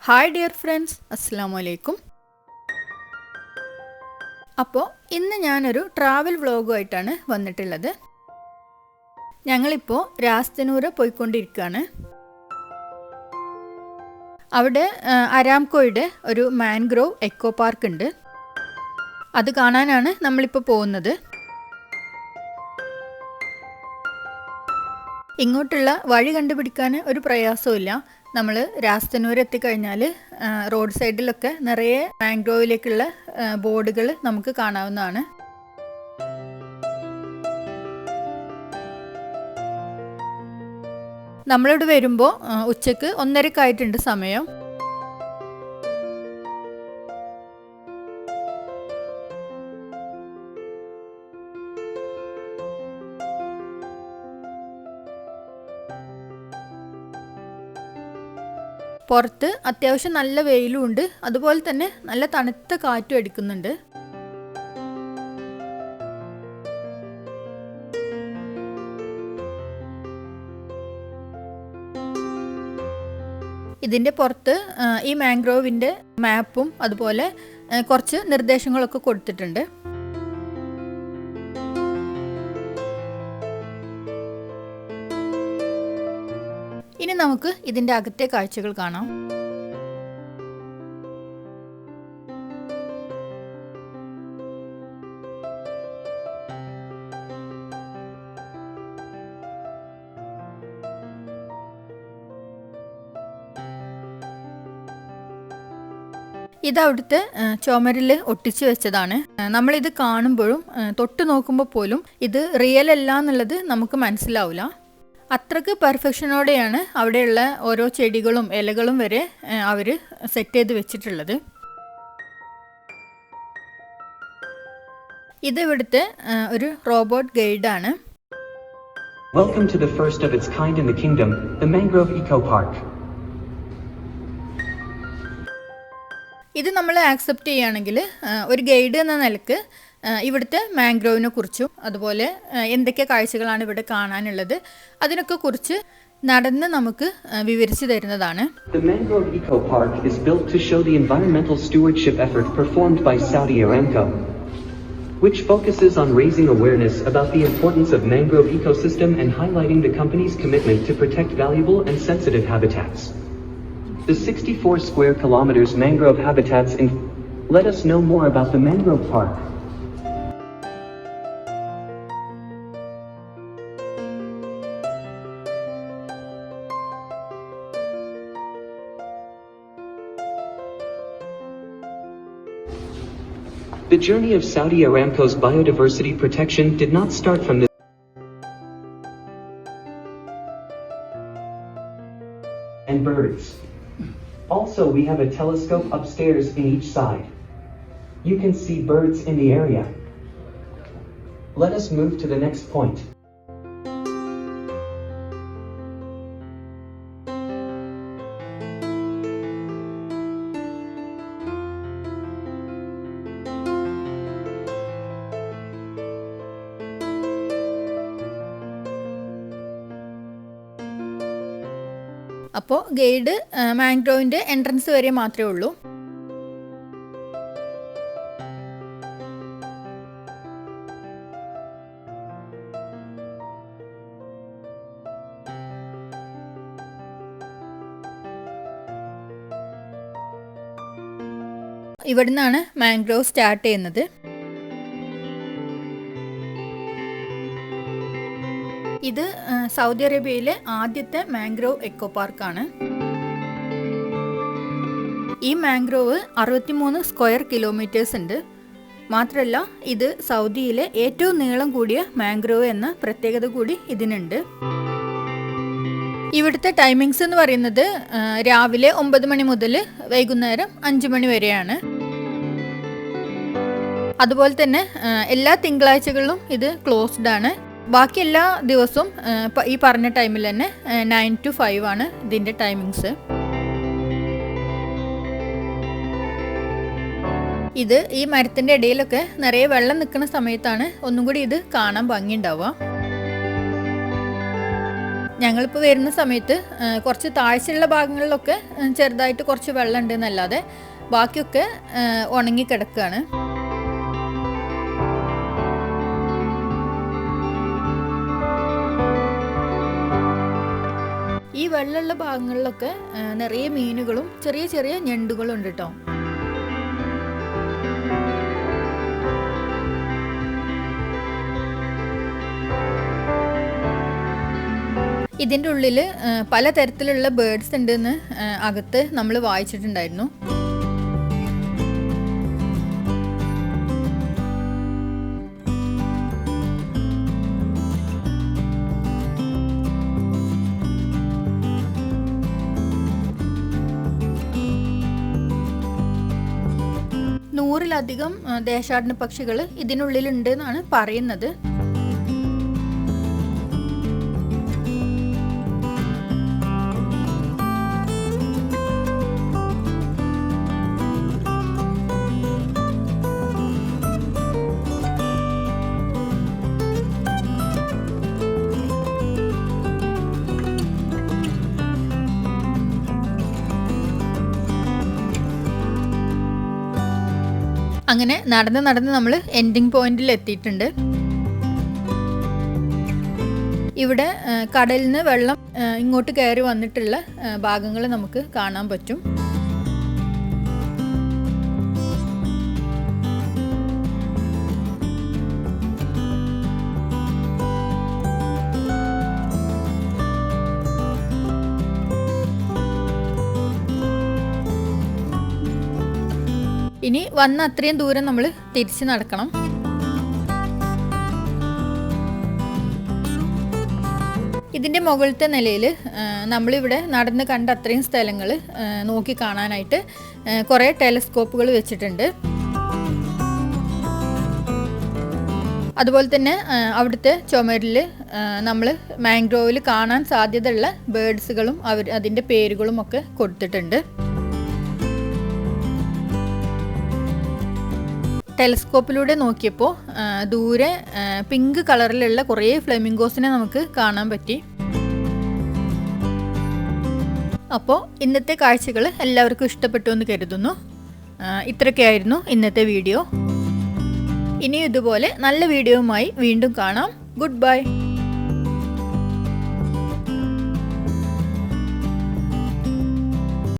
Hi dear friends, അസ്സലാമു അലൈക്കും. അപ്പോൾ ഇന്ന് ഞാനൊരു ട്രാവൽ വ്ളോഗുമായിട്ടാണ് വന്നിട്ടുള്ളത്. ഞങ്ങളിപ്പോൾ രാസ്തനൂര് പോയിക്കൊണ്ടിരിക്കുകയാണ്. അവിടെ അരാംകോയുടെ ഒരു മാൻഗ്രോവ് എക്കോ പാർക്ക് ഉണ്ട്. അത് കാണാനാണ് നമ്മളിപ്പോൾ പോകുന്നത്. ഇങ്ങോട്ടുള്ള വഴി കണ്ടുപിടിക്കാൻ ഒരു പ്രയാസവും. നമ്മൾ രാസ്തനൂർ എത്തിക്കഴിഞ്ഞാൽ റോഡ് സൈഡിലൊക്കെ നിറയെ മാംഗ്രോവിലേക്കുള്ള ബോർഡുകൾ നമുക്ക് കാണാവുന്നതാണ്. നമ്മളിവിടെ വരുമ്പോൾ ഉച്ചക്ക് 1:30 സമയം. പുറത്ത് അത്യാവശ്യം നല്ല വെയിലും ഉണ്ട്, അതുപോലെ തന്നെ നല്ല തണുത്ത കാറ്റും അടിക്കുന്നുണ്ട്. ഇതിൻ്റെ പുറത്ത് ഈ മാംഗ്രോവിൻ്റെ മാപ്പും അതുപോലെ കുറച്ച് നിർദ്ദേശങ്ങളൊക്കെ കൊടുത്തിട്ടുണ്ട്. ഇനി നമുക്ക് ഇതിൻ്റെ അകത്തെ കാഴ്ചകൾ കാണാം. ഇതവിടുത്തെ ചുമരിൽ ഒട്ടിച്ചു വെച്ചതാണ്. നമ്മളിത് കാണുമ്പോഴും തൊട്ട് നോക്കുമ്പോൾ പോലും ഇത് റിയൽ അല്ല എന്നുള്ളത് നമുക്ക് മനസ്സിലാവില്ല. അത്രക്ക് പെർഫെക്ഷനോടെയാണ് അവിടെയുള്ള ഓരോ ചെടികളും ഇലകളും വരെ അവർ സെറ്റ് ചെയ്ത് വെച്ചിട്ടുള്ളത്. ഇത് ഇവിടുത്തെ ഒരു robot ഗൈഡാണ്. Welcome to the first of its kind in the kingdom, the Mangrove Eco Park. ഇത് നമ്മൾ ആക്സെപ്റ്റ് ചെയ്യുകയാണെങ്കിൽ ഒരു ഗൈഡ് എന്ന നിലക്ക് ഇവിടുത്തെ മാംഗ്രോവിനെ കുറിച്ചും അതുപോലെ എന്തൊക്കെ കാഴ്ചകളാണ് ഇവിടെ കാണാനുള്ളത് അതിനൊക്കെ കുറിച്ച് നടന്ന് നമുക്ക് വിവരിച്ചു തരുന്നതാണ്. The Mangrove Eco Park is built to show the environmental stewardship effort performed by Saudi Aramco, which focuses on raising awareness about the importance of mangrove ecosystem and highlighting the company's commitment to protect valuable and sensitive habitats. The 64 square kilometers mangrove habitats let us know more about the Mangrove Park. The journey of Saudi Aramco's biodiversity protection did not start from this and birds. Also, we have a telescope upstairs in each side. You can see birds in the area. Let us move to the next point. അപ്പോൾ guide മാംഗ്രോവിൻ്റെ entrance വരെ മാത്രമേ ഉള്ളൂ. ഇവിടുന്നാണ് mangrove start ചെയ്യുന്നത്. ഇത് Saudi അറേബ്യയിലെ ആദ്യത്തെ mangrove echo പാർക്കാണ്. ഈ മാംഗ്രോവ് 63 സ്ക്വയർ കിലോമീറ്റേഴ്സ് ഉണ്ട്. മാത്രമല്ല ഇത് സൗദിയിലെ ഏറ്റവും നീളം കൂടിയ മാംഗ്രോവ് എന്ന പ്രത്യേകത കൂടി ഇതിനുണ്ട്. ഇവിടുത്തെ ടൈമിങ്സ് എന്ന് പറയുന്നത് രാവിലെ 9 മണി മുതൽ വൈകുന്നേരം 5 മണി വരെയാണ്. അതുപോലെ തന്നെ എല്ലാ തിങ്കളാഴ്ചകളിലും ഇത് ക്ലോസ്ഡ് ആണ്. ബാക്കി എല്ലാ ദിവസവും ഈ പറഞ്ഞ ടൈമിൽ തന്നെ 9 to 5 ആണ് ഇതിൻ്റെ ടൈമിങ്സ്. ഇത് ഈ മരത്തിൻ്റെ ഇടയിലൊക്കെ നിറയെ വെള്ളം നിൽക്കുന്ന സമയത്താണ് ഒന്നും കൂടി ഇത് കാണാൻ ഭംഗിയുണ്ടാവുക. ഞങ്ങളിപ്പോൾ വരുന്ന സമയത്ത് കുറച്ച് താഴ്ചയുള്ള ഭാഗങ്ങളിലൊക്കെ ചെറുതായിട്ട് കുറച്ച് വെള്ളം ഉണ്ട് എന്നല്ലാതെ ബാക്കിയൊക്കെ ഉണങ്ങിക്കിടക്കുകയാണ്. ഈ വെള്ളമുള്ള ഭാഗങ്ങളിലൊക്കെ നിറയെ മീനുകളും ചെറിയ ചെറിയ ഞണ്ടുകളും ഉണ്ട് കേട്ടോ. ഇതിൻ്റെ ഉള്ളിൽ പലതരത്തിലുള്ള ബേർഡ്സ് ഉണ്ടെന്ന് അകത്ത് നമ്മൾ വായിച്ചിട്ടുണ്ടായിരുന്നു. നൂറിലധികം ദേശാടന പക്ഷികൾ ഇതിനുള്ളിലുണ്ട് എന്നാണ് പറയുന്നത്. അങ്ങനെ നടന്ന് നമ്മൾ എൻഡിങ് പോയിന്റിൽ എത്തിയിട്ടുണ്ട്. ഇവിടെ കടലിൽ നിന്ന് വെള്ളം ഇങ്ങോട്ട് കയറി വന്നിട്ടുള്ള ഭാഗങ്ങൾ നമുക്ക് കാണാൻ പറ്റും. ഇനി വന്ന അത്രയും ദൂരം നമ്മൾ തിരിച്ച് നടക്കണം. ഇതിൻ്റെ മുകളിലത്തെ നിലയിൽ നമ്മളിവിടെ നടന്ന് കണ്ട അത്രയും സ്ഥലങ്ങൾ നോക്കി കാണാനായിട്ട് കുറേ ടെലസ്കോപ്പുകൾ വെച്ചിട്ടുണ്ട്. അതുപോലെ തന്നെ അവിടുത്തെ ചുമരിൽ നമ്മൾ മാംഗ്രോവിൽ കാണാൻ സാധ്യതയുള്ള ബേർഡ്സുകളും അതിൻ്റെ പേരുകളും ഒക്കെ കൊടുത്തിട്ടുണ്ട്. ടെലസ്കോപ്പിലൂടെ നോക്കിയപ്പോൾ ദൂരെ പിങ്ക് കളറിലുള്ള കുറേ ഫ്ലെമിംഗോസിനെ നമുക്ക് കാണാൻ പറ്റി. അപ്പോൾ ഇന്നത്തെ കാഴ്ചകൾ എല്ലാവർക്കും ഇഷ്ടപ്പെട്ടു എന്ന് കരുതുന്നു. ഇത്രയൊക്കെയായിരുന്നു ഇന്നത്തെ വീഡിയോ. ഇനിയും ഇതുപോലെ നല്ല വീഡിയോയുമായി വീണ്ടും കാണാം. Good bye.